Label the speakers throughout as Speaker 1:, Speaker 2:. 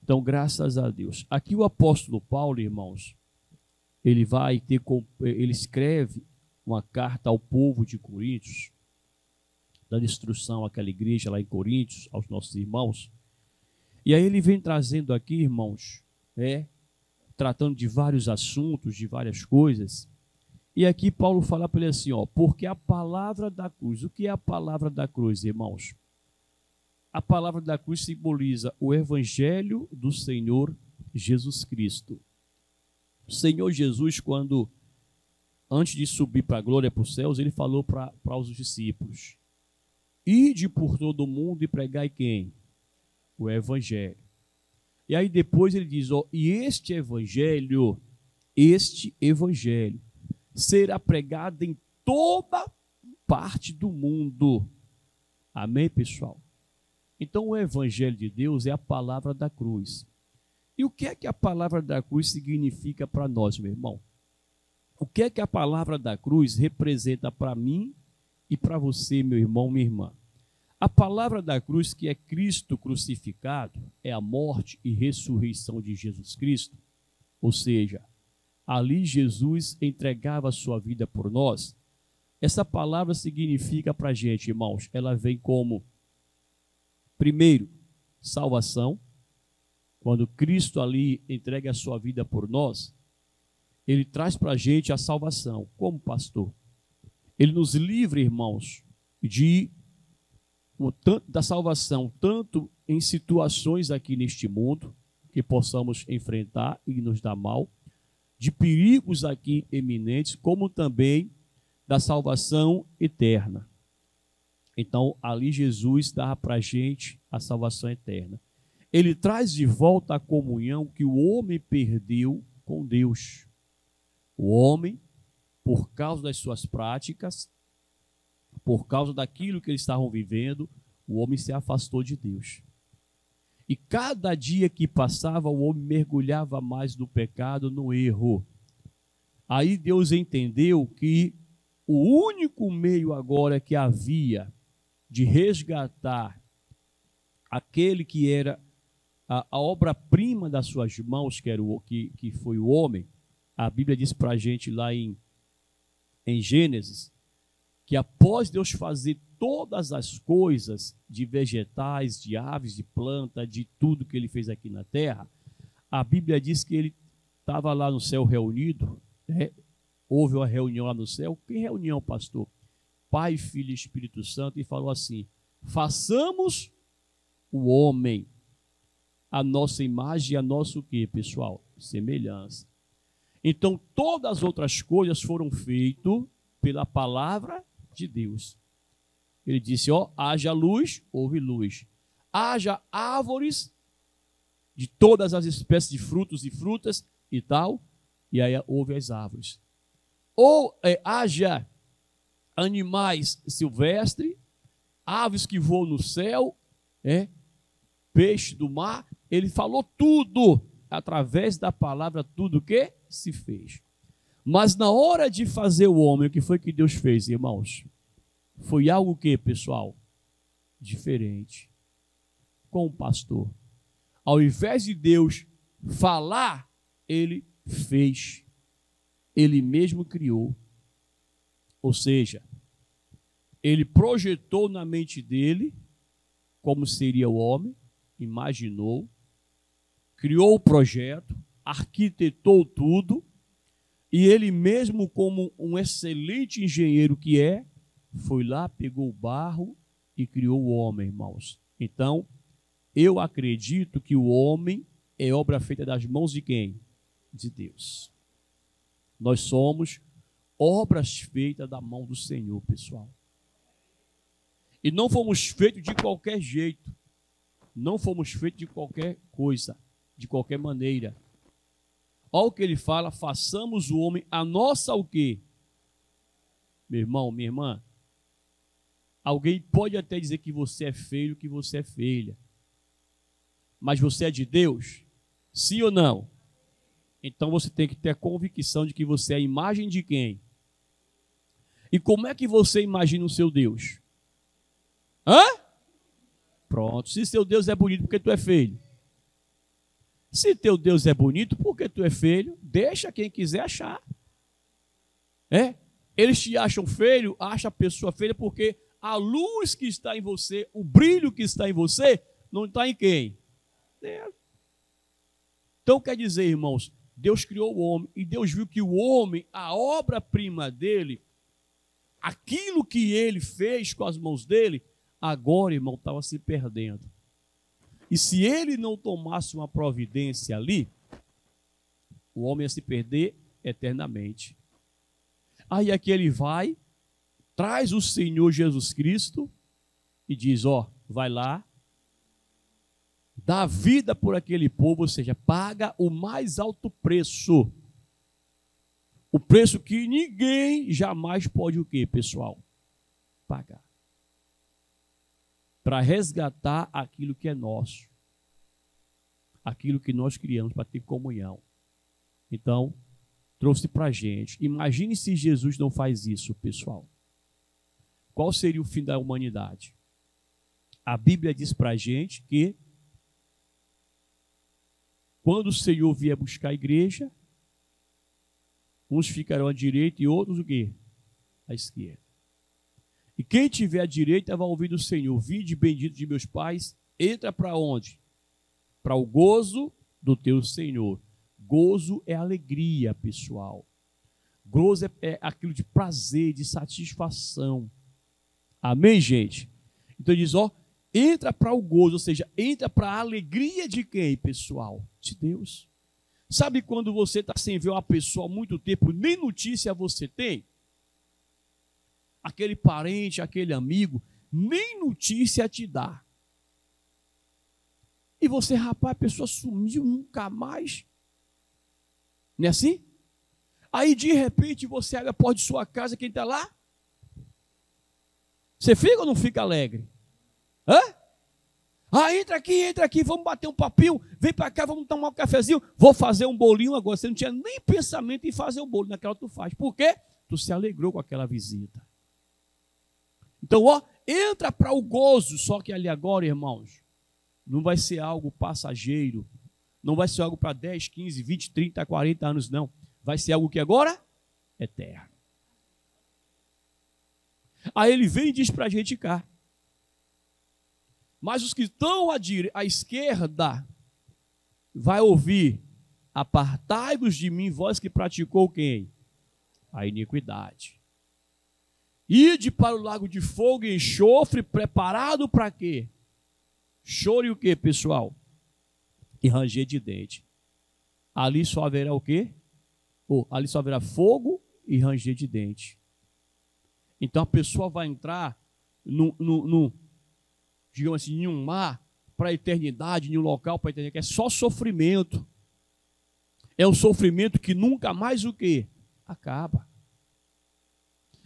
Speaker 1: Então, graças a Deus. Aqui o apóstolo Paulo, irmãos, ele escreve uma carta ao povo de Coríntios, dando instrução àquela igreja lá em Coríntios, aos nossos irmãos. E aí ele vem trazendo aqui, irmãos, tratando de vários assuntos, de várias coisas. E aqui Paulo fala para ele assim, porque a palavra da cruz, o que é a palavra da cruz, irmãos? A palavra da cruz simboliza o evangelho do Senhor Jesus Cristo. O Senhor Jesus, antes de subir para a glória, para os céus, ele falou para os discípulos: ide por todo o mundo e pregai quem? O evangelho. E aí depois ele diz, e este evangelho será pregado em toda parte do mundo. Amém, pessoal? Então o evangelho de Deus é a palavra da cruz. E o que é que a palavra da cruz significa para nós, meu irmão? O que é que a palavra da cruz representa para mim e para você, meu irmão, minha irmã? A palavra da cruz, que é Cristo crucificado, é a morte e ressurreição de Jesus Cristo. Ou seja, ali Jesus entregava a sua vida por nós. Essa palavra significa para a gente, irmãos, ela vem como, primeiro, salvação. Quando Cristo ali entrega a sua vida por nós, ele traz para a gente a salvação, como pastor. Ele nos livra, irmãos, da salvação, tanto em situações aqui neste mundo, que possamos enfrentar e nos dar mal, de perigos aqui eminentes, como também da salvação eterna. Então, ali Jesus dá para a gente a salvação eterna. Ele traz de volta a comunhão que o homem perdeu com Deus. O homem, por causa das suas práticas, por causa daquilo que eles estavam vivendo, o homem se afastou de Deus. E cada dia que passava, o homem mergulhava mais no pecado, no erro. Aí Deus entendeu que o único meio agora que havia de resgatar aquele que era a obra-prima das suas mãos, que foi o homem, a Bíblia diz para a gente lá em Gênesis, que após Deus fazer todas as coisas de vegetais, de aves, de planta, de tudo que ele fez aqui na terra, a Bíblia diz que ele estava lá no céu reunido, houve uma reunião lá no céu. Que reunião, pastor? Pai, Filho e Espírito Santo, e falou assim: façamos o homem a nossa imagem e a nossa o quê, pessoal? Semelhança. Então, todas as outras coisas foram feitas pela palavra de Deus. Ele disse, haja luz, houve luz. Haja árvores de todas as espécies de frutos e frutas e tal, e aí houve as árvores. Haja animais silvestres, aves que voam no céu, peixe do mar. Ele falou tudo, através da palavra, tudo que se fez. Mas na hora de fazer o homem, o que foi que Deus fez, irmãos? Foi algo que, pessoal? Diferente. Com o pastor. Ao invés de Deus falar, ele fez. Ele mesmo criou. Ou seja, ele projetou na mente dele como seria o homem, imaginou, criou o projeto, arquitetou tudo, e ele mesmo, como um excelente engenheiro que foi lá, pegou o barro e criou o homem, irmãos. Então, eu acredito que o homem é obra feita das mãos de quem? De Deus. Nós somos obras feitas da mão do Senhor, pessoal. E não fomos feitos de qualquer jeito. Não fomos feitos de qualquer coisa, de qualquer maneira. Olha o que ele fala: façamos o homem a nossa o quê? Meu irmão, minha irmã, alguém pode até dizer que você é feio, que você é feia, mas você é de Deus? Sim ou não? Então você tem que ter a convicção de que você é a imagem de quem? E como é que você imagina o seu Deus? Pronto, se seu Deus é bonito, porque tu é feio? Se teu Deus é bonito, por que tu é feio? Deixa quem quiser achar. Eles te acham feio, acham a pessoa feia, porque a luz que está em você, o brilho que está em você, não está em quem? Deus. Então quer dizer, irmãos, Deus criou o homem e Deus viu que o homem, a obra-prima dele, aquilo que ele fez com as mãos dele, agora, irmão, estava se perdendo. E se ele não tomasse uma providência ali, o homem ia se perder eternamente. Aí aqui ele vai, traz o Senhor Jesus Cristo e diz, vai lá, dá vida por aquele povo, ou seja, paga o mais alto preço. O preço que ninguém jamais pode o quê, pessoal? Pagar. Para resgatar aquilo que é nosso. Aquilo que nós criamos para ter comunhão. Então, trouxe para a gente. Imagine se Jesus não faz isso, pessoal. Qual seria o fim da humanidade? A Bíblia diz para a gente que quando o Senhor vier buscar a igreja, uns ficarão à direita e outros o quê? À esquerda. E quem tiver à direita vai ouvir do Senhor, vinde bendito de meus pais, entra para onde? Para o gozo do teu Senhor. Gozo é alegria, pessoal. Gozo é aquilo de prazer, de satisfação. Amém, gente? Então diz, entra para o gozo, ou seja, entra para a alegria de quem, pessoal? De Deus. Sabe quando você está sem ver uma pessoa há muito tempo, nem notícia você tem? Aquele parente, aquele amigo, nem notícia te dá. E você, rapaz, a pessoa sumiu, nunca mais. Não é assim? Aí, de repente, você abre a porta de sua casa, quem está lá? Você fica ou não fica alegre? Entra aqui, vamos bater um papinho, vem para cá, vamos tomar um cafezinho, vou fazer um bolinho agora. Você não tinha nem pensamento em fazer o bolo, naquela tu faz. Por quê? Tu se alegrou com aquela visita. Então, entra para o gozo, só que ali agora, irmãos, não vai ser algo passageiro, não vai ser algo para 10, 15, 20, 30, 40 anos, não. Vai ser algo que agora é eterno. Aí ele vem e diz para a gente cá. Mas os que estão à esquerda vai ouvir, apartai-vos de mim, vós que praticou quem? A iniquidade. Ide para o lago de fogo e enxofre, preparado para quê? Choro e o quê, pessoal? E ranger de dente. Ali só haverá o quê? Ali só haverá fogo e ranger de dente. Então a pessoa vai entrar digamos assim, em um mar para a eternidade, em um local para a eternidade, que é só sofrimento. É um sofrimento que nunca mais o quê? Acaba.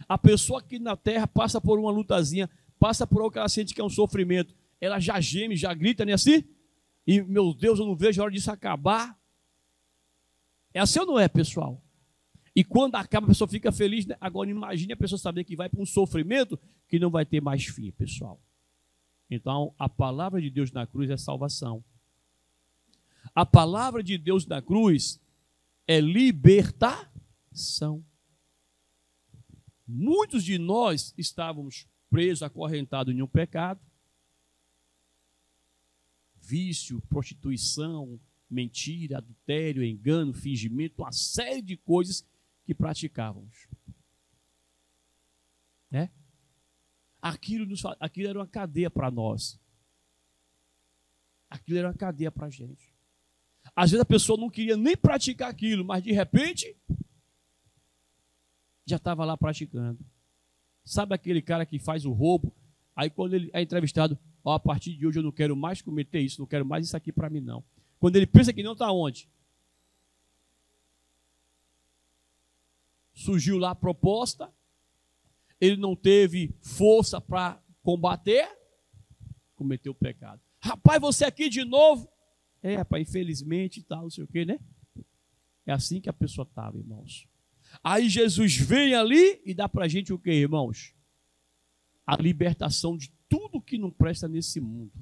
Speaker 1: A pessoa aqui na terra passa por uma lutazinha, passa por algo que ela sente que é um sofrimento, ela já geme, já grita, não é assim? E, meu Deus, eu não vejo a hora disso acabar. É assim ou não é, pessoal? E quando acaba, a pessoa fica feliz, né? Agora imagine a pessoa saber que vai para um sofrimento que não vai ter mais fim, pessoal. Então, a palavra de Deus na cruz é salvação. A palavra de Deus na cruz é libertação. Muitos de nós estávamos presos, acorrentados em um pecado. Vício, prostituição, mentira, adultério, engano, fingimento, uma série de coisas que praticávamos. Né? Aquilo era uma cadeia para nós. Aquilo era uma cadeia para a gente. Às vezes a pessoa não queria nem praticar aquilo, mas de repente já estava lá praticando. Sabe aquele cara que faz o roubo? Aí quando ele é entrevistado, a partir de hoje eu não quero mais cometer isso, não quero mais isso aqui para mim não. Quando ele pensa que não, está onde? Surgiu lá a proposta, ele não teve força para combater, cometeu o pecado. Rapaz, você aqui de novo? Rapaz, infelizmente e tal, não sei o que, né? É assim que a pessoa estava, irmãos. Aí Jesus vem ali e dá para a gente o que, irmãos? A libertação de tudo que não presta nesse mundo.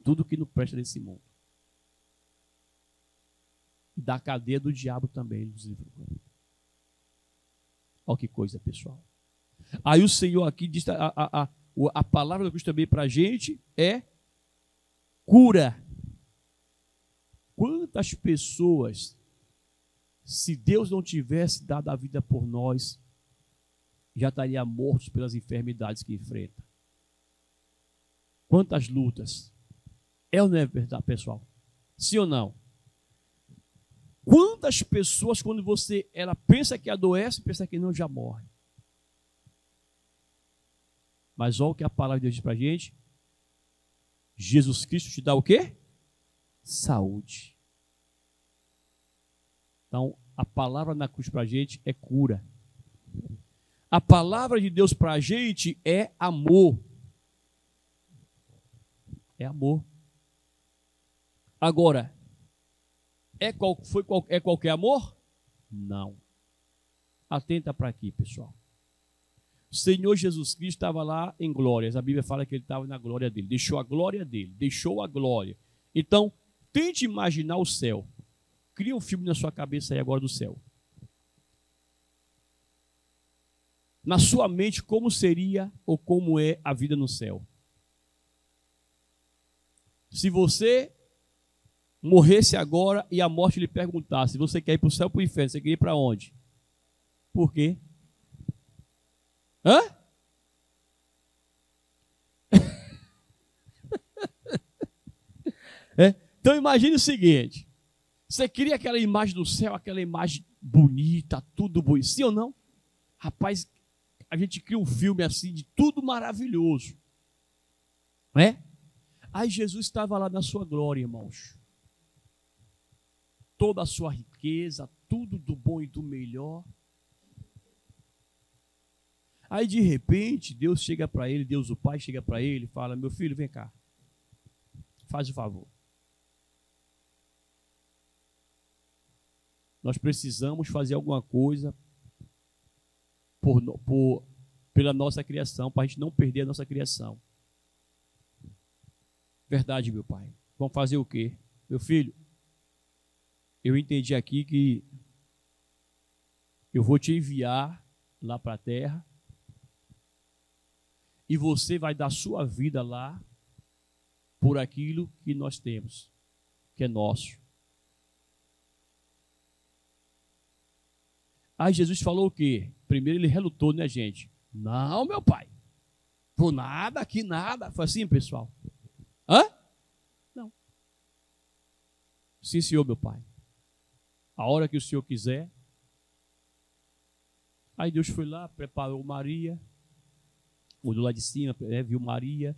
Speaker 1: Tudo que não presta nesse mundo. e da cadeia do diabo também ele nos livrou. Olha que coisa, pessoal. Aí o Senhor aqui diz, a palavra do Cristo também para a gente é cura. Quantas pessoas, se Deus não tivesse dado a vida por nós, já estariam mortos pelas enfermidades que enfrentam? Quantas lutas? É ou não é verdade, pessoal? Sim ou não? Quantas pessoas, quando ela pensa que adoece, pensa que não, já morre. Mas olha o que a palavra de Deus diz para a gente. Jesus Cristo te dá o quê? Saúde. Então, a palavra na cruz para a gente é cura. A palavra de Deus para a gente é amor. É amor. Agora, é qualquer amor? Não. Atenta para aqui, pessoal. O Senhor Jesus Cristo estava lá em glórias. A Bíblia fala que ele estava na glória dele. Deixou a glória dele. Deixou a glória. Então, tente imaginar o céu. Cria um filme na sua cabeça aí agora do céu. Na sua mente, como seria ou como é a vida no céu? Se você morresse agora e a morte lhe perguntasse se você quer ir para o céu ou para o inferno, você quer ir para onde? Por quê? Hã? Então imagine o seguinte. Você cria aquela imagem do céu, aquela imagem bonita, tudo bonito. Sim ou não? Rapaz, a gente cria um filme assim de tudo maravilhoso. Né? Aí Jesus estava lá na sua glória, irmãos. Toda a sua riqueza, tudo do bom e do melhor. Aí de repente, Deus chega para ele, Deus o Pai chega para ele e fala: meu filho, vem cá, faz o favor. Nós precisamos fazer alguma coisa pela nossa criação, para a gente não perder a nossa criação. Verdade, meu pai. Vamos fazer o quê? Meu filho, eu entendi aqui que eu vou te enviar lá para a terra e você vai dar sua vida lá por aquilo que nós temos, que é nosso. Aí Jesus falou o quê? Primeiro ele relutou, né, gente? Não, meu pai. Por nada, aqui nada. Foi assim, pessoal? Hã? Não. Sim, senhor, meu pai. A hora que o senhor quiser. Aí Deus foi lá, preparou Maria. Olhou lá de cima, viu Maria.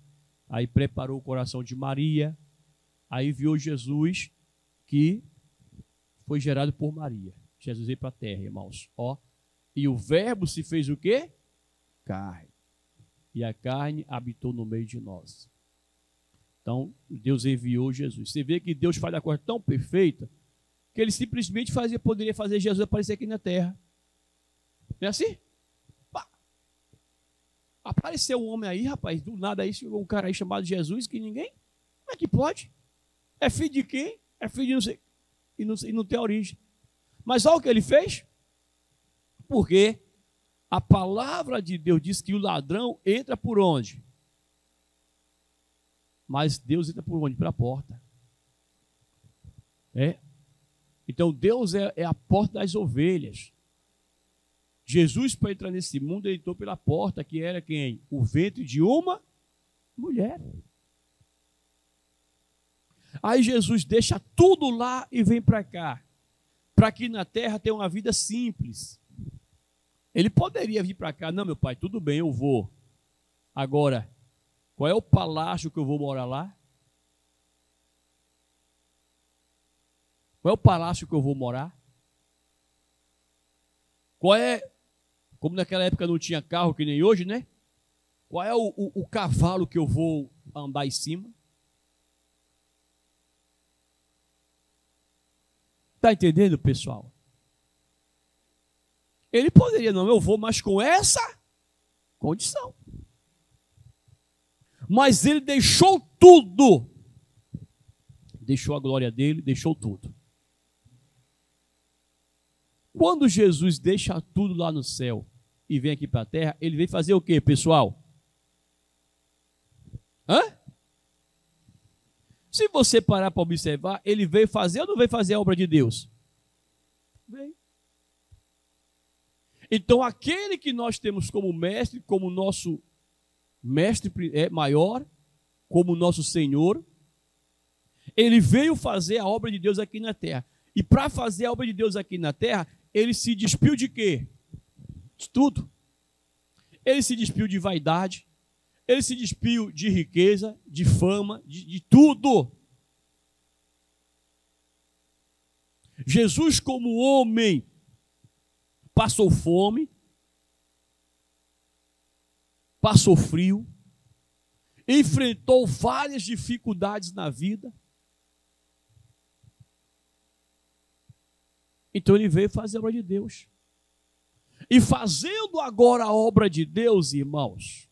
Speaker 1: Aí preparou o coração de Maria. Aí viu Jesus que foi gerado por Maria. Jesus veio para a terra, irmãos. Ó. E o verbo se fez o quê? Carne. E a carne habitou no meio de nós. Então, Deus enviou Jesus. Você vê que Deus faz a coisa tão perfeita que ele simplesmente poderia fazer Jesus aparecer aqui na terra. Não é assim? Pá. Apareceu um homem aí, rapaz, do nada aí, chegou um cara aí chamado Jesus, que ninguém... Como é que pode? É filho de quem? É filho de não sei... E não tem origem. Mas olha o que ele fez. Porque a palavra de Deus diz que o ladrão entra por onde? Mas Deus entra por onde? Pela porta. Então Deus é a porta das ovelhas. Jesus, para entrar nesse mundo, ele entrou pela porta, que era quem? O ventre de uma mulher. Aí Jesus deixa tudo lá e vem para cá. Para que na terra tenha uma vida simples. Ele poderia vir para cá. Não, meu pai, tudo bem, eu vou. Agora, qual é o palácio que eu vou morar lá? Qual é o palácio que eu vou morar? Qual é, como naquela época não tinha carro que nem hoje, né? Qual é o cavalo que eu vou andar em cima? Está entendendo, pessoal? Ele poderia, não, eu vou, mas com essa condição. Mas ele deixou tudo. Deixou a glória dele, deixou tudo. Quando Jesus deixa tudo lá no céu e vem aqui para a terra, ele vem fazer o quê, pessoal? Hã? Se você parar para observar, ele veio fazer ou não veio fazer a obra de Deus? Veio. Então, aquele que nós temos como mestre, como nosso mestre maior, como nosso Senhor, ele veio fazer a obra de Deus aqui na terra. E para fazer a obra de Deus aqui na terra, ele se despiu de quê? De tudo. Ele se despiu de vaidade, ele se despiu de riqueza, de fama, de tudo. Jesus, como homem, passou fome, passou frio, enfrentou várias dificuldades na vida. Então ele veio fazer a obra de Deus. E fazendo agora a obra de Deus, irmãos,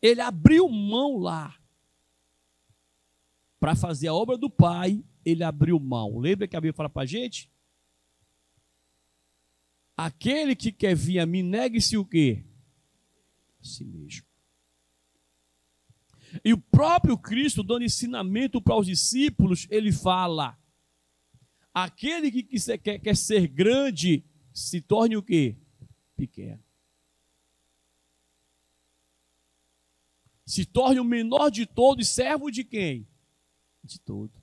Speaker 1: ele abriu mão lá. Para fazer a obra do Pai, ele abriu mão. Lembra que a Bíblia fala para a gente? Aquele que quer vir a mim, negue-se o quê? A si mesmo. E o próprio Cristo, dando ensinamento para os discípulos, ele fala: aquele que quer ser grande, se torne o quê? Pequeno. Se torne o menor de todos, servo de quem? De todo.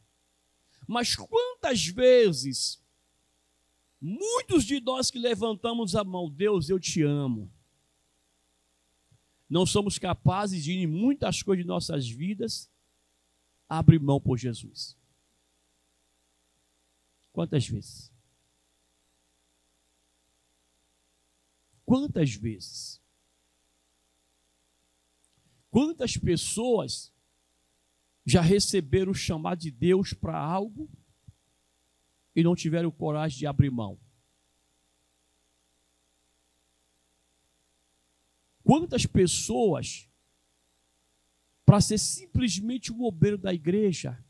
Speaker 1: Mas quantas vezes, muitos de nós que levantamos a mão, Deus, eu te amo, não somos capazes de, em muitas coisas de nossas vidas, abrir mão por Jesus. Quantas vezes? Quantas vezes? Quantas pessoas já receberam o chamado de Deus para algo e não tiveram coragem de abrir mão? Quantas pessoas, para ser simplesmente um obreiro da igreja,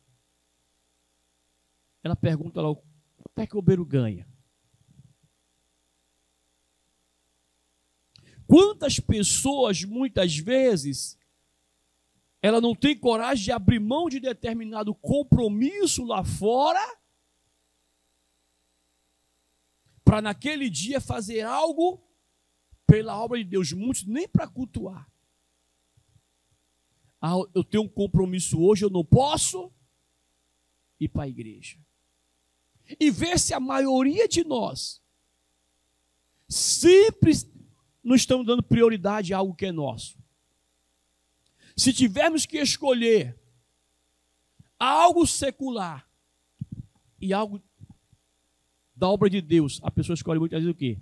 Speaker 1: ela pergunta lá, quanto é que o obreiro ganha? Quantas pessoas, muitas vezes, ela não tem coragem de abrir mão de determinado compromisso lá fora, para naquele dia fazer algo pela obra de Deus, muitos nem para cultuar. Ah, eu tenho um compromisso hoje, eu não posso ir para a igreja. E ver se a maioria de nós sempre não estamos dando prioridade a algo que é nosso. Se tivermos que escolher algo secular e algo da obra de Deus, a pessoa escolhe muitas vezes o quê?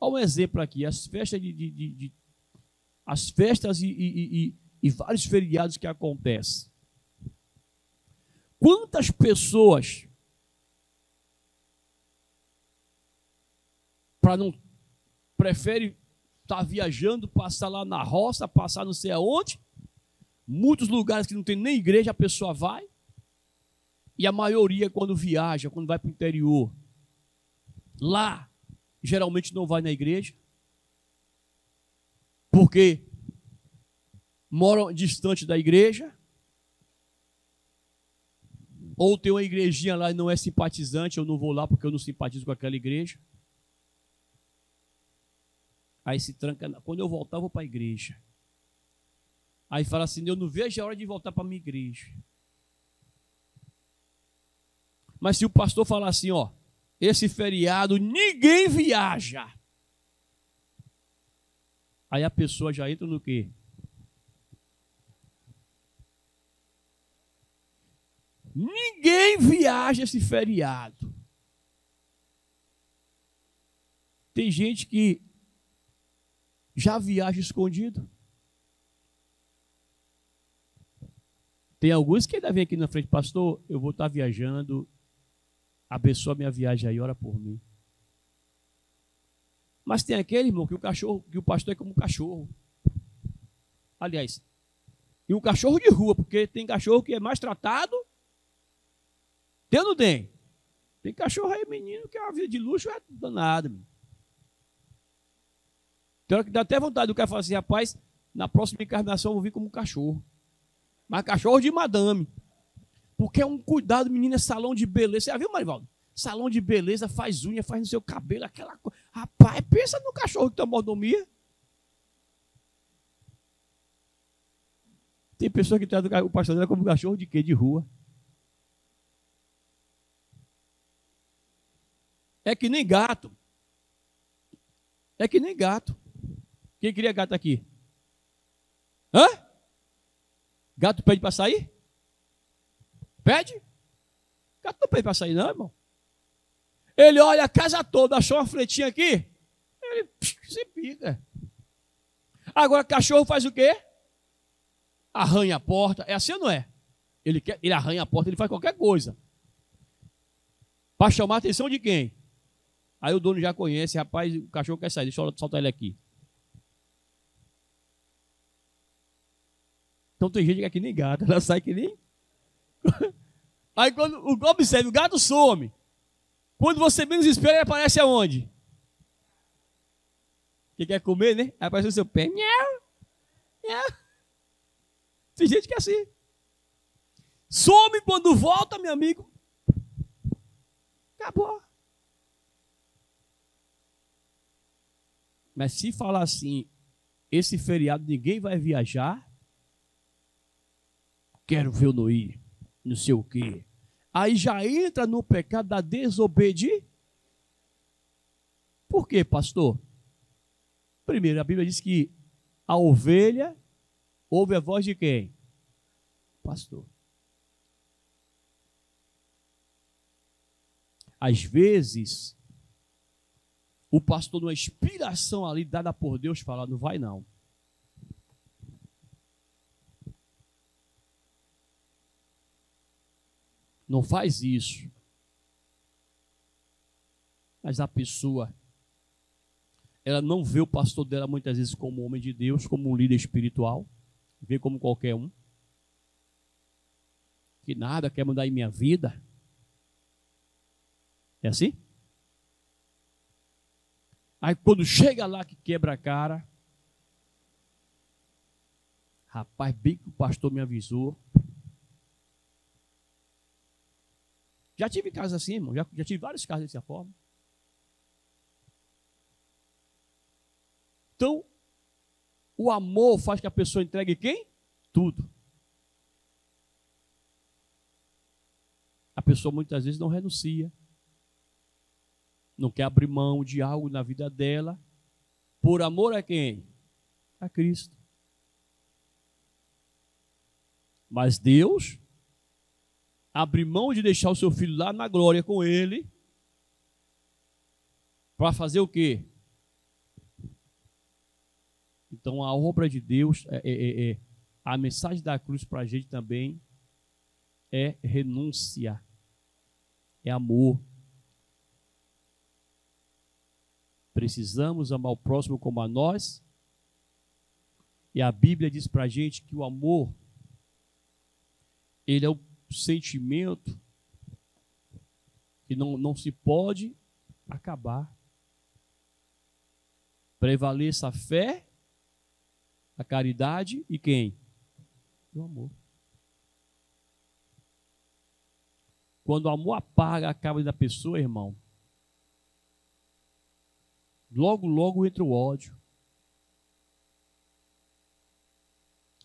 Speaker 1: Olha um exemplo aqui, as festas as festas e vários feriados que acontecem. Quantas pessoas prefere estar viajando, passar lá na roça, passar não sei aonde, muitos lugares que não tem nem igreja a pessoa vai, e a maioria quando viaja, quando vai para o interior, lá geralmente não vai na igreja, porque moram distante da igreja, ou tem uma igrejinha lá e não é simpatizante, eu não vou lá porque eu não simpatizo com aquela igreja. Aí se tranca, quando eu voltar eu vou para a igreja. Aí fala assim, eu não vejo a hora de voltar para a minha igreja. Mas se o pastor falar assim, ó, esse feriado ninguém viaja, aí a pessoa já entra no quê? Ninguém viaja esse feriado. Tem gente que já viaja escondido. Tem alguns que ainda vêm aqui na frente, pastor, eu vou estar viajando, abençoa minha viagem aí, ora por mim. Mas tem aquele, irmão, que o pastor é como um cachorro. Aliás, E um cachorro de rua, porque tem cachorro que é mais tratado. Tem ou não tem? Tem cachorro aí, menino, que é uma vida de luxo, é danado. Tem hora que dá até vontade do cara falar assim, rapaz, na próxima encarnação eu vou vir como um cachorro. Mas cachorro de madame. Porque é um cuidado, menino, é salão de beleza. Você já viu, Marivaldo? Salão de beleza, faz unha, faz no seu cabelo, aquela coisa. Rapaz, pensa no cachorro que tem mordomia. Tem pessoa que trata o pastor dela como cachorro de quê? De rua. É que nem gato. É que nem gato. Quem queria gato aqui? Hã? Gato pede para sair? Pede? Gato não pede para sair não, irmão. Ele olha a casa toda, achou uma fletinha aqui, ele se pica. Agora cachorro faz o quê? Arranha a porta. É assim ou não é? Ele arranha a porta, ele faz qualquer coisa. Para chamar a atenção de quem? Aí o dono já conhece, rapaz, o cachorro quer sair, deixa eu soltar ele aqui. Então tem gente que é que nem gato, ela sai que nem... Aí quando observe, o gato some. Quando você menos espera, ele aparece aonde? Que quer comer, né? Aí aparece no seu pé. Miau, miau. Tem gente que é assim. Some quando volta, meu amigo. Acabou. Mas se falar assim, esse feriado ninguém vai viajar, quero ver o Noí, não sei o quê. Aí já entra no pecado da desobediência. Por quê, pastor? Primeiro, a Bíblia diz que a ovelha ouve a voz de quem? Pastor. Às vezes, o pastor, numa inspiração ali dada por Deus, fala, não vai não. Não faz isso. Mas a pessoa, ela não vê o pastor dela muitas vezes como homem de Deus, como um líder espiritual, vê como qualquer um, que nada quer mudar em minha vida. É assim? Aí quando chega lá que quebra a cara, rapaz, bem que o pastor me avisou. Já tive casos assim, irmão, já tive vários casos dessa forma. Então, o amor faz que a pessoa entregue quem? Tudo. A pessoa muitas vezes não renuncia, não quer abrir mão de algo na vida dela, por amor a quem? A Cristo. Mas Deus abre mão de deixar o seu filho lá na glória com ele, para fazer o quê? Então a obra de Deus, a mensagem da cruz para a gente também é renúncia, é amor. Precisamos amar o próximo como a nós. E a Bíblia diz para a gente que o amor, ele é o sentimento que não se pode acabar. Prevaleça a fé, a caridade e quem? O amor. Quando o amor apaga a cabo da pessoa, irmão, logo entra o ódio.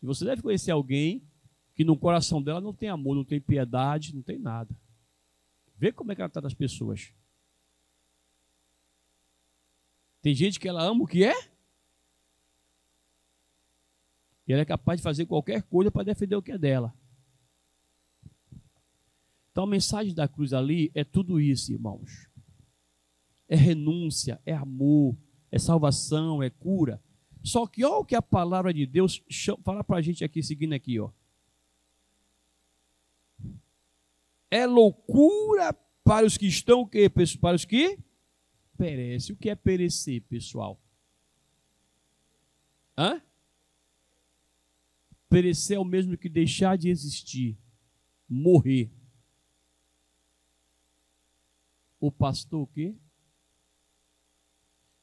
Speaker 1: E você deve conhecer alguém que no coração dela não tem amor, não tem piedade, não tem nada. Vê como é que ela trata as pessoas. Tem gente que ela ama o que é, e ela é capaz de fazer qualquer coisa para defender o que é dela. Então a mensagem da cruz ali é tudo isso, irmãos. É renúncia, é amor, é salvação, é cura. Só que olha o que a palavra de Deus fala para a gente aqui, seguindo aqui, ó. É loucura para os que estão, para os que perecem. O que é perecer, pessoal? Hã? Perecer é o mesmo que deixar de existir, morrer. O pastor o quê?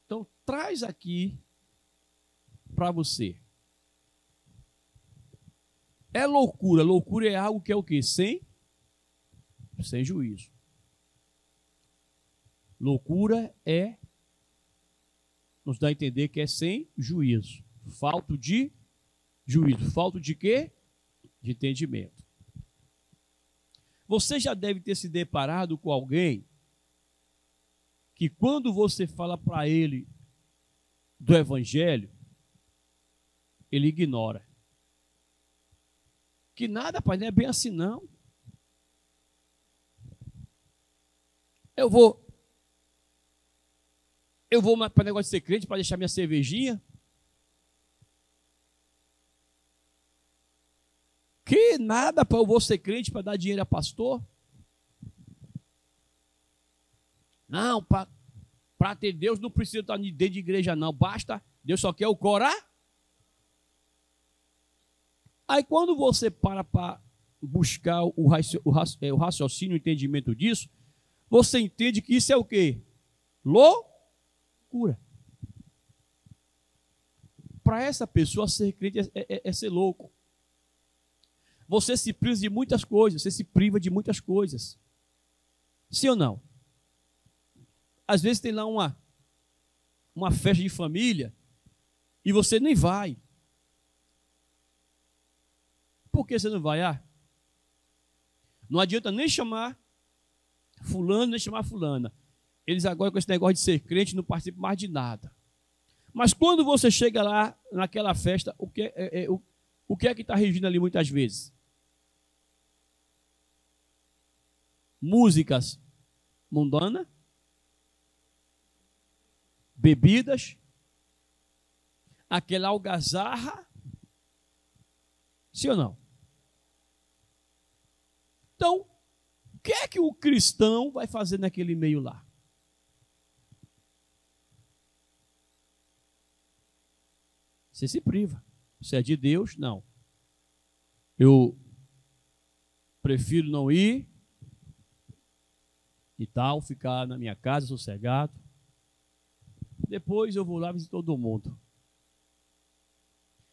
Speaker 1: Então, traz aqui para você. É loucura. Loucura é algo que é o quê? Sem juízo. Loucura é, nos dá a entender que é sem juízo. Falta de juízo. Falta de quê? De entendimento. Você já deve ter se deparado com alguém que quando você fala para ele do evangelho, ele ignora. Que nada, pai, não é bem assim não. Eu vou para o negócio de ser crente para deixar minha cervejinha. Que nada, pai, eu vou ser crente para dar dinheiro a pastor. Não, para ter Deus não precisa estar dentro de igreja não, basta, Deus só quer o corá. Aí quando você para buscar o raciocínio, o entendimento disso, você entende que isso é o quê? Loucura. Para essa pessoa ser crente é ser louco. Você se priva de muitas coisas, você se priva de muitas coisas. Sim ou não? Às vezes tem lá uma festa de família e você nem vai. Por que você não vai? Não adianta nem chamar fulano, nem chamar fulana. Eles agora com esse negócio de ser crente não participam mais de nada. Mas quando você chega lá naquela festa, o que é que está regindo ali muitas vezes? Músicas mundanas, bebidas, aquela algazarra. Sim ou não? Então, o que é que o cristão vai fazer naquele meio lá? Você se priva. Você é de Deus? Não. Eu prefiro não ir e tal, ficar na minha casa sossegado. Depois eu vou lá visitar todo mundo.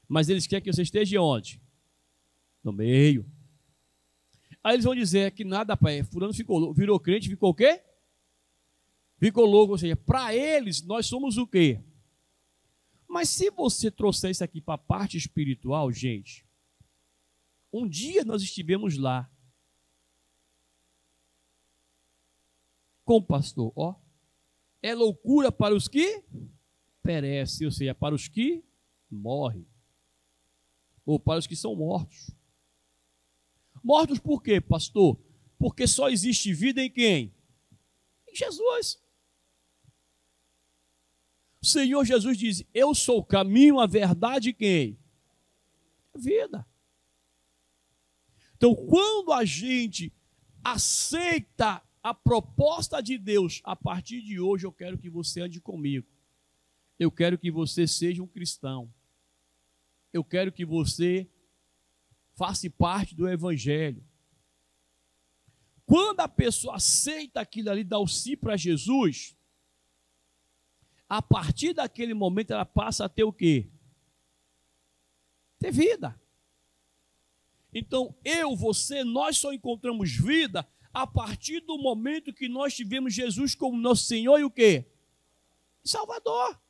Speaker 1: Mas eles querem que você esteja onde? No meio. Aí eles vão dizer que nada, pai, fulano virou crente, ficou o quê? Ficou louco, ou seja, para eles nós somos o quê? Mas se você trouxer isso aqui para a parte espiritual, gente, um dia nós estivemos lá com o pastor, ó, é loucura para os que perecem, ou seja, para os que morrem, ou para os que são mortos. Mortos por quê, pastor? Porque só existe vida em quem? Em Jesus. O Senhor Jesus diz, eu sou o caminho, a verdade e quem? A vida. Então, quando a gente aceita a proposta de Deus, a partir de hoje eu quero que você ande comigo. Eu quero que você seja um cristão. Eu quero que você faça parte do evangelho. Quando a pessoa aceita aquilo ali, dá o sim para Jesus, a partir daquele momento ela passa a ter o quê? Ter vida. Então, você, nós só encontramos vida a partir do momento que nós tivemos Jesus como nosso Senhor e o quê? Salvador.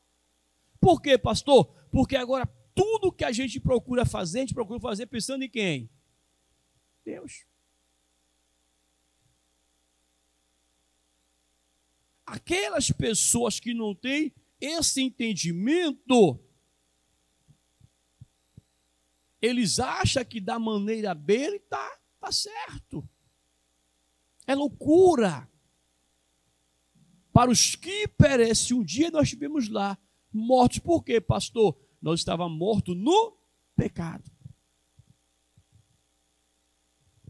Speaker 1: Por quê, pastor? Porque agora tudo que a gente procura fazer, a gente procura fazer pensando em quem? Deus. Aquelas pessoas que não têm esse entendimento, eles acham que da maneira dele está certo. É loucura. Para os que perecem, um dia nós estivemos lá, mortos. Por quê, pastor? Nós estávamos mortos no pecado.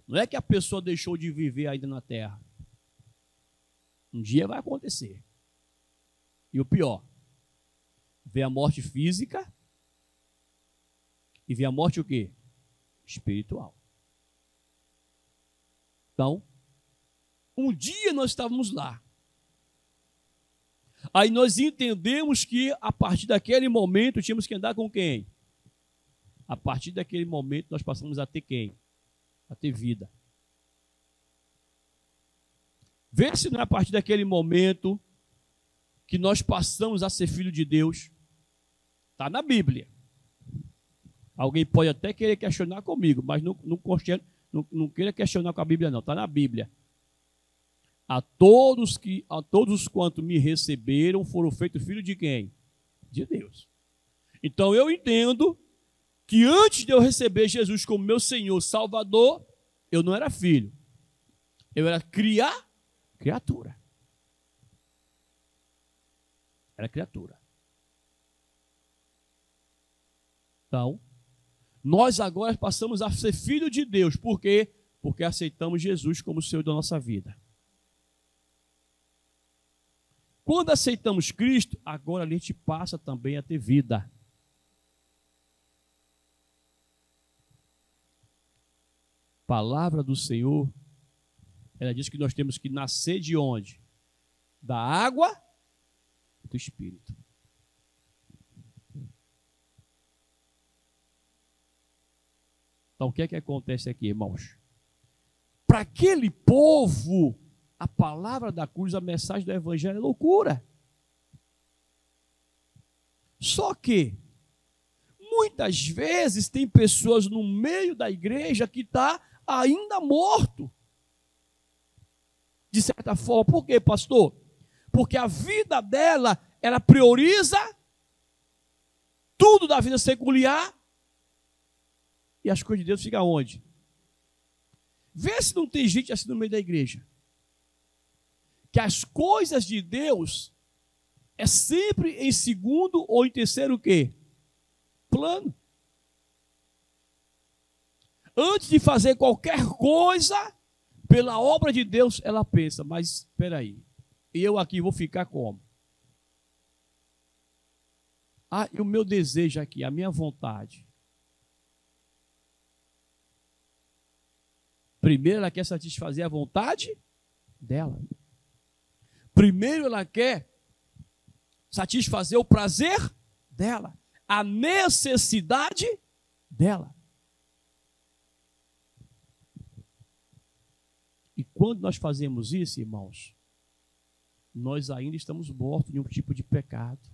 Speaker 1: Não é que a pessoa deixou de viver ainda na terra. Um dia vai acontecer. E o pior, vem a morte física e vem a morte o quê? espiritual. Então, um dia nós estávamos lá. Aí nós entendemos que a partir daquele momento tínhamos que andar com quem? A partir daquele momento nós passamos a ter quem? A ter vida. Vê se não é a partir daquele momento que nós passamos a ser filho de Deus. Está na Bíblia. Alguém pode até querer questionar comigo, mas não queira questionar com a Bíblia não, está na Bíblia. A todos quanto me receberam foram feitos filhos de quem? De Deus. Então eu entendo que antes de eu receber Jesus como meu Senhor Salvador, eu não era filho. Eu era criatura. Era criatura. Então, nós agora passamos a ser filho de Deus. Por quê? Porque aceitamos Jesus como Senhor da nossa vida. Quando aceitamos Cristo, agora a gente passa também a ter vida. Palavra do Senhor, ela diz que nós temos que nascer de onde? Da água e do Espírito. Então, o que é que acontece aqui, irmãos? Para aquele povo, a palavra da cruz, a mensagem do Evangelho é loucura. Só que, muitas vezes, tem pessoas no meio da igreja que está ainda morto. De certa forma. Por quê, pastor? Porque a vida dela, ela prioriza tudo da vida secular e as coisas de Deus ficam onde? Vê se não tem gente assim no meio da igreja. Que as coisas de Deus é sempre em segundo ou em terceiro o quê? Plano. Antes de fazer qualquer coisa pela obra de Deus, ela pensa, mas espera aí, eu aqui vou ficar como? E o meu desejo aqui, a minha vontade. Primeiro ela quer satisfazer a vontade dela. Primeiro ela quer satisfazer o prazer dela, a necessidade dela. E quando nós fazemos isso, irmãos, nós ainda estamos mortos em um tipo de pecado.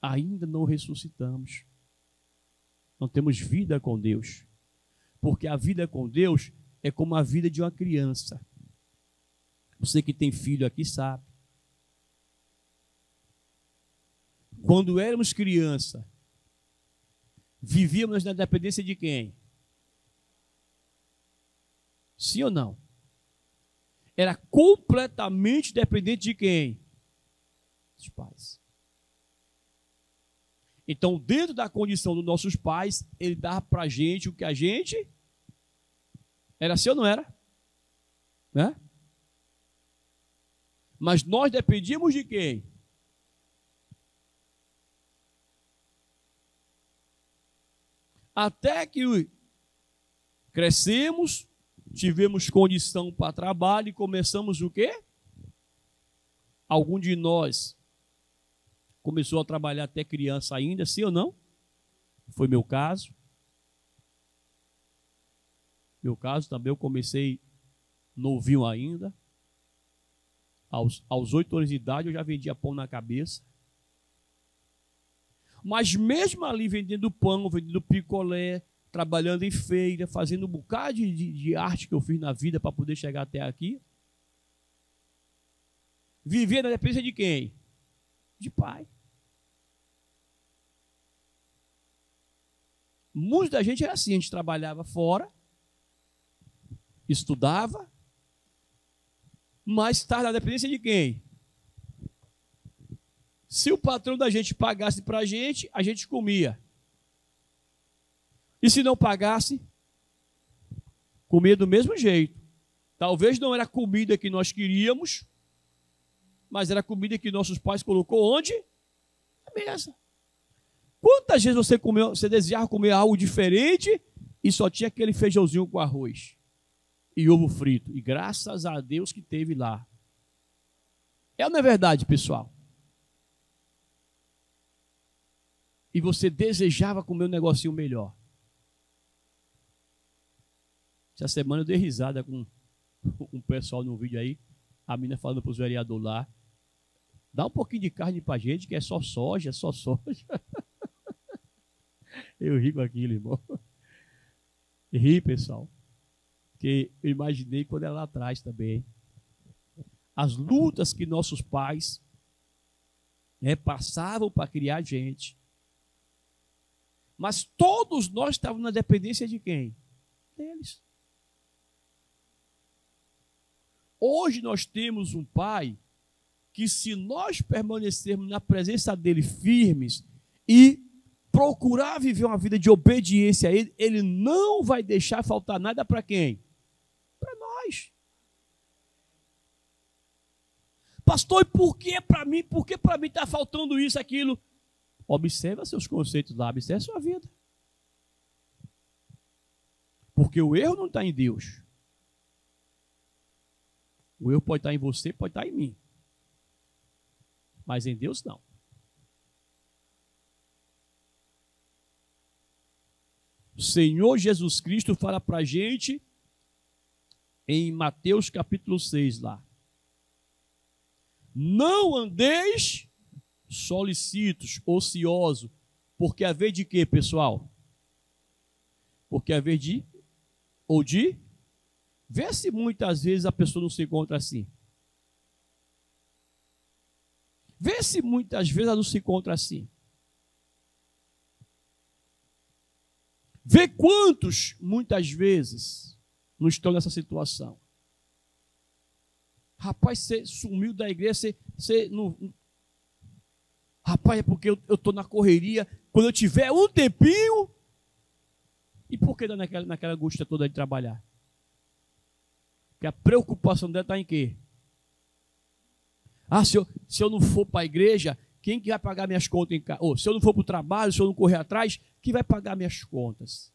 Speaker 1: Ainda não ressuscitamos. Não temos vida com Deus. Porque a vida com Deus é como a vida de uma criança. Você que tem filho aqui sabe. Quando éramos criança, vivíamos na dependência de quem? Sim ou não? Era completamente dependente de quem? Dos pais. Então, dentro da condição dos nossos pais, ele dava para a gente o que a gente... Era assim ou não era? Né? Mas nós dependíamos de quem? Até que crescemos, tivemos condição para trabalho e começamos o quê? Algum de nós começou a trabalhar até criança ainda, sim ou não? Foi meu caso. Meu caso também, eu comecei novinho ainda. Aos 8 anos de idade eu já vendia pão na cabeça. Mas mesmo ali vendendo pão, vendendo picolé, trabalhando em feira, fazendo um bocado de arte que eu fiz na vida para poder chegar até aqui. Vivia na dependência de quem? De pai. Muita gente era assim, a gente trabalhava fora, estudava, mas estava na dependência de quem? Se o patrão da gente pagasse para a gente comia. E se não pagasse, comia do mesmo jeito. Talvez não era a comida que nós queríamos, mas era a comida que nossos pais colocou onde? Na mesa. Quantas vezes você desejava comer algo diferente e só tinha aquele feijãozinho com arroz e ovo frito? E graças a Deus que teve lá. É ou não é verdade, pessoal? E você desejava comer um negocinho melhor. Essa semana eu dei risada com um pessoal no vídeo aí, a menina falando para os vereadores lá, dá um pouquinho de carne pra gente, que é só soja, só soja. Eu ri com aquilo, irmão. Ri, pessoal. Porque eu imaginei quando era lá atrás também. As lutas que nossos pais passavam para criar gente. Mas todos nós estávamos na dependência de quem? Deles. Hoje nós temos um pai que, se nós permanecermos na presença dele firmes e procurar viver uma vida de obediência a ele, ele não vai deixar faltar nada para quem? Para nós. Pastor, e por que para mim? Por que para mim está faltando isso, aquilo? Observa seus conceitos lá, observa sua vida. Porque o erro não está em Deus. O erro pode estar em você, pode estar em mim. Mas em Deus não. O Senhor Jesus Cristo fala para a gente em Mateus capítulo 6 lá. Não andeis solícitos, ociosos, porque a vez de quê, pessoal? Porque a vez de, ou de, vê se muitas vezes a pessoa não se encontra assim. Vê se muitas vezes ela não se encontra assim. Vê quantos, muitas vezes, não estão nessa situação. Rapaz, você sumiu da igreja, você não... Rapaz, é porque eu estou na correria. Quando eu tiver um tempinho... E por que naquela angústia toda de trabalhar? Porque a preocupação dela está em quê? Ah, se eu não for para a igreja, quem que vai pagar minhas contas em casa? Ou se eu não for para o trabalho, se eu não correr atrás, quem vai pagar minhas contas?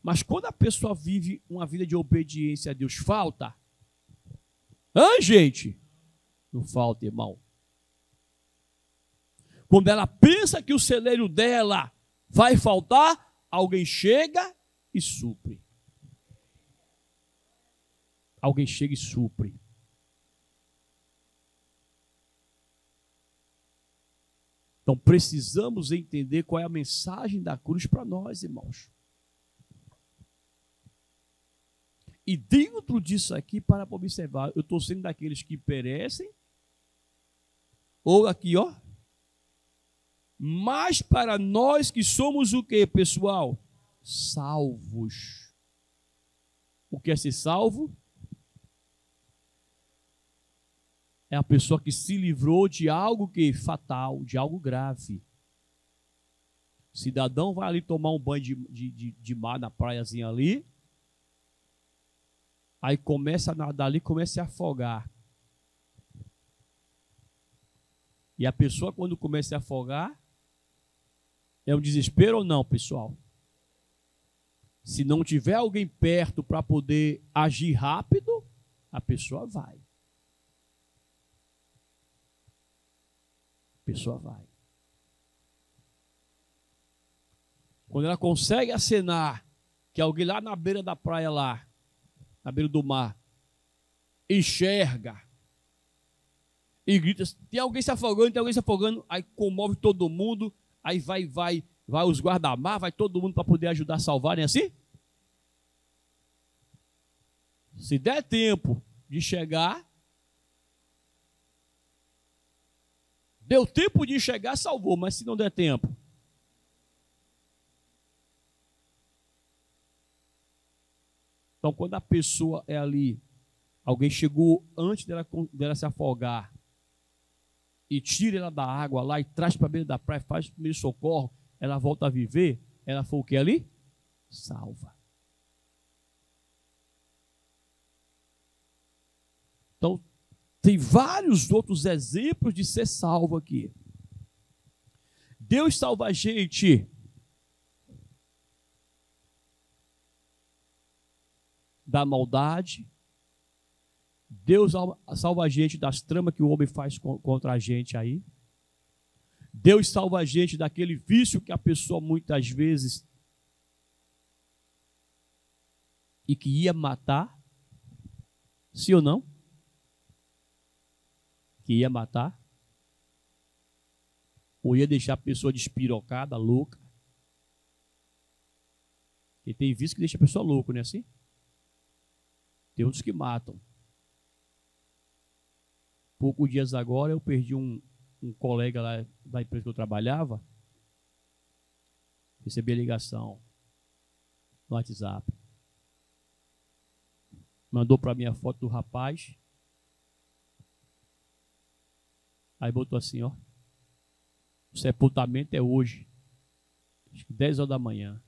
Speaker 1: Mas quando a pessoa vive uma vida de obediência a Deus, falta? Gente? Não falta, irmão. Quando ela pensa que o celeiro dela vai faltar, alguém chega e supre. Alguém chega e supre. Então precisamos entender qual é a mensagem da cruz para nós, irmãos. E dentro disso aqui, para observar, eu estou sendo daqueles que perecem, ou aqui, ó, mas para nós que somos o quê, pessoal? Salvos. O que é ser salvo? É a pessoa que se livrou de algo que fatal, de algo grave. O cidadão vai ali tomar um banho de mar na praiazinha ali, aí começa a nadar ali, começa a se afogar. E a pessoa, quando começa a afogar, é um desespero ou não, pessoal? Se não tiver alguém perto para poder agir rápido, a pessoa vai. A pessoa vai. Quando ela consegue acenar que alguém lá na beira da praia lá, na beira do mar, enxerga e grita, tem alguém se afogando, tem alguém se afogando, aí comove todo mundo, aí vai os guarda-mar, vai todo mundo para poder ajudar a salvarem assim? Se der tempo de chegar, deu tempo de chegar, salvou, mas se não der tempo, então quando a pessoa é ali, alguém chegou antes dela se afogar e tira ela da água lá e traz para a beira da praia, faz o primeiro socorro, ela volta a viver, ela foi o que ali? Salva. Então, tem vários outros exemplos de ser salvo aqui. Deus salva a gente da maldade. Deus salva a gente das tramas que o homem faz contra a gente aí. Deus salva a gente daquele vício que a pessoa muitas vezes e que ia matar. Sim ou não? Que ia matar. Ou ia deixar a pessoa despirocada, louca. Porque tem vício que deixa a pessoa louca, não é assim? Tem outros que matam. Poucos dias agora eu perdi um colega lá da empresa que eu trabalhava. Recebi a ligação no WhatsApp. Mandou para mim a foto do rapaz. Aí botou assim, ó. O sepultamento é hoje. Acho que 10 horas da manhã.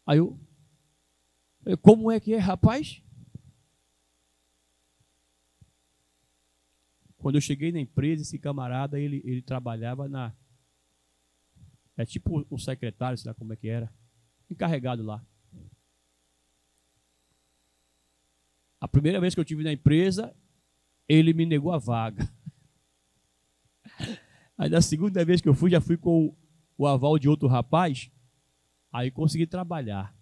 Speaker 1: Aí eu como é que é, rapaz? Quando eu cheguei na empresa, esse camarada, ele trabalhava na... É tipo um secretário, sei lá como é que era. Encarregado lá. A primeira vez que eu estive na empresa, ele me negou a vaga. Aí na segunda vez que eu fui, já fui com o aval de outro rapaz. Aí consegui trabalhar.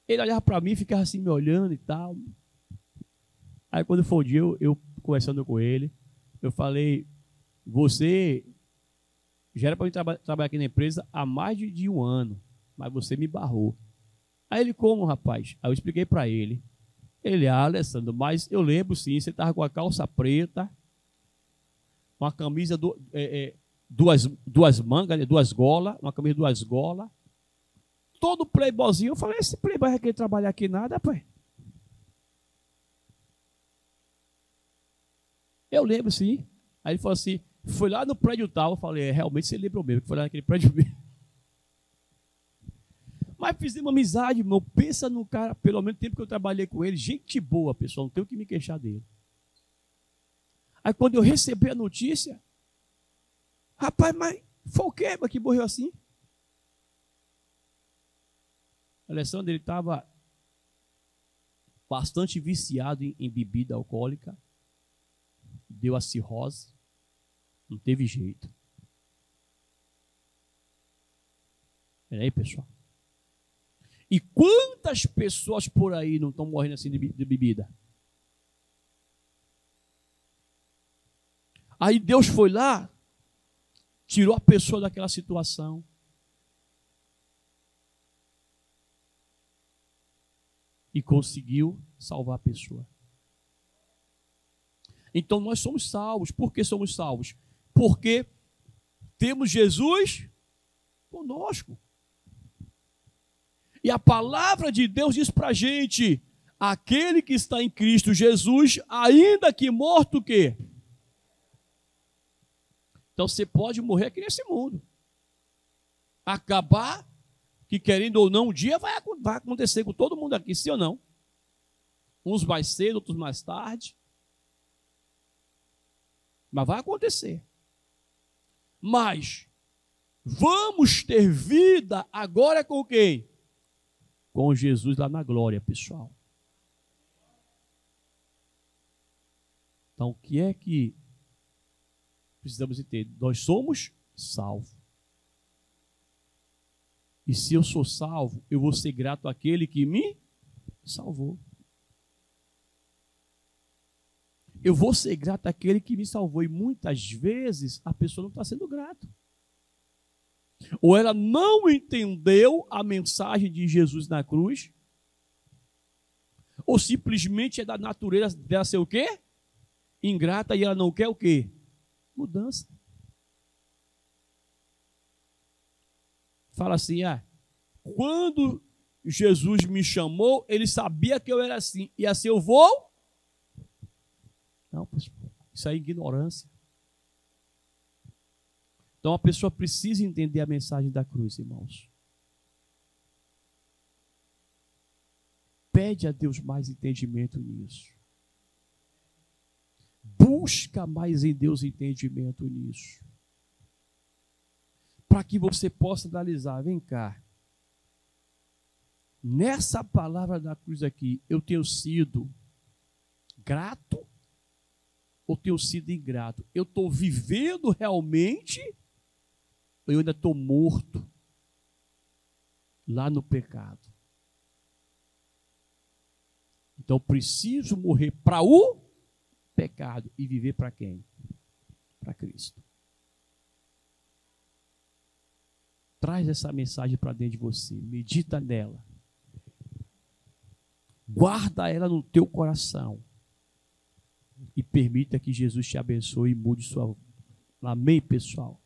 Speaker 1: Ele olhava para mim, ficava assim me olhando e tal. Aí quando foi o dia, eu conversando com ele, eu falei, você já era para mim trabalhar aqui na empresa há mais de um ano, mas você me barrou. Aí ele, como, rapaz? Aí eu expliquei para ele. Ele, Alessandro, mas eu lembro sim, você estava com a calça preta, uma camisa, duas mangas, né, duas golas, uma camisa duas golas, todo playboyzinho. Eu falei, esse playboy vai querer trabalhar aqui nada, pai. Eu lembro sim. Aí ele falou assim, foi lá no prédio tal. Eu falei, realmente você lembrou mesmo, que foi lá naquele prédio mesmo. Mas fizemos amizade, irmão. Pensa no cara, pelo menos tempo que eu trabalhei com ele, gente boa, pessoal, não tenho que me queixar dele. Aí quando eu recebi a notícia, rapaz, mas foi o quê que morreu assim? Alessandro, ele estava bastante viciado em bebida alcoólica, deu a cirrose, não teve jeito. Peraí, pessoal. E quantas pessoas por aí não estão morrendo assim de bebida? Aí Deus foi lá, tirou a pessoa daquela situação. E conseguiu salvar a pessoa. Então nós somos salvos. Por que somos salvos? Porque temos Jesus conosco. E a palavra de Deus diz para a gente, aquele que está em Cristo Jesus, ainda que morto, o quê? Então você pode morrer aqui nesse mundo. Acabar, que querendo ou não, um dia vai acontecer com todo mundo aqui, sim ou não? Uns mais cedo, outros mais tarde. Mas vai acontecer. Mas vamos ter vida agora com quem? Com Jesus lá na glória, pessoal. Então, o que é que precisamos entender? Nós somos salvos. E se eu sou salvo, eu vou ser grato àquele que me salvou. Eu vou ser grato àquele que me salvou. E muitas vezes a pessoa não está sendo grata. Ou ela não entendeu a mensagem de Jesus na cruz, ou simplesmente é da natureza dela ser o quê? Ingrata, e ela não quer o quê? Mudança. Fala assim, quando Jesus me chamou, ele sabia que eu era assim, e assim eu vou? Não, isso é ignorância. Então a pessoa precisa entender a mensagem da cruz, irmãos. Pede a Deus mais entendimento nisso. Busca mais em Deus entendimento nisso. para que você possa analisar. Vem cá. Nessa palavra da cruz aqui, eu tenho sido grato ou tenho sido ingrato? Eu estou vivendo realmente ou eu ainda estou morto lá no pecado? Então, preciso morrer para o pecado e viver para quem? Para Cristo. Traz essa mensagem para dentro de você, medita nela. Guarda ela no teu coração. E permita que Jesus te abençoe e mude sua vida. Amém, pessoal?